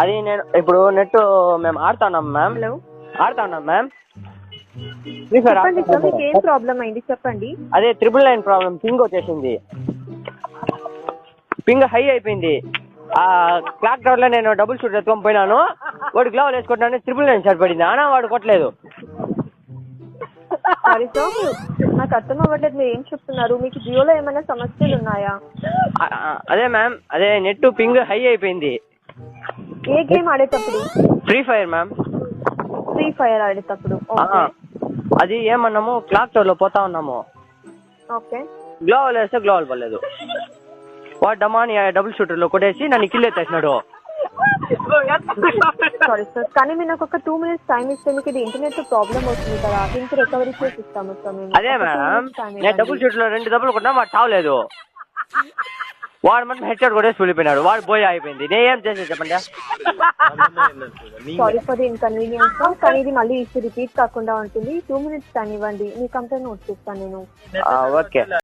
అది నేను ఇప్పుడు నెట్ మేము ఆడుతున్నాం మ్యామ్. హలో, ఆడుతున్నాం మ్యామ్. చెప్పండి సార్, మీకు ఏం ప్రాబ్లం అయింది చెప్పండి. అదే 999 ప్రాబ్లం, పింగ్ వచ్చేసింది. పింగ్ హై అయిపోయింది. ఆ క్లాక్ టవర్ లో నేను డబుల్ షూట్ ఎత్తుకొని పోయినాను. వాడు గ్లౌజ్ వేసుకుంటాను, 999 షాట్ పడింది. అనా వాడు కొట్టలేదు. సారీ సార్, నాకు అర్థం అవ్వట్లేదు మీరు ఏం చెప్తున్నారు. మీకు జియోలో ఏమైనా సమస్యలు ఉన్నాయా? అదే మ్యామ్, అదే నెట్ పింగ్ హై అయిపోయింది. ఏ గేమ్ ఆడేటప్పుడు? Free fire ma'am. Free fire ఆడేటప్పుడు. ఓకే అది ఏమన్నాము, క్లాక్ టవర్ లో పోతా ఉన్నాము. ఓకే, గ్లోవల్ వేస్తే గ్లోవల్ పడలేదు. వాడు డమాని డబుల్ షూటర్ లో కొట్టేసి నన్ను కిల్ ఎత్తేసినాడు. సారీ సార్, కానీ మీరు నాకు ఒక 2 minutes టైం ఇస్తే మీకు ఇది ఇంటర్నెట్ ప్రాబ్లం అవుతుంది కదా, దీనికి రికవరీ చేసి ఇస్తాము సార్ మేము. అదే మ్యామ్, నేను డబుల్ షూట్ లో 2 దెబ్బలు కొట్టినా వాడు తావలేదు. వాడు మాత్రం హెడ్ షాట్ కొట్టేసి వెళ్ళిపోయినాడు. వాడు పోయి అయిపోయింది. నేను ఏం చేసేది చెప్పండి. సారీ ఫర్ ది ఇన్కన్వీనియన్స్, కానీ ఇది మళ్ళీ ఇష్యూ రిపీట్ కాకుండా ఉంటుంది. 2 minutes టైం ఇవ్వండి, మీ కంప్లైంట్ నోట్ చేస్తాను నేను. ఓకే.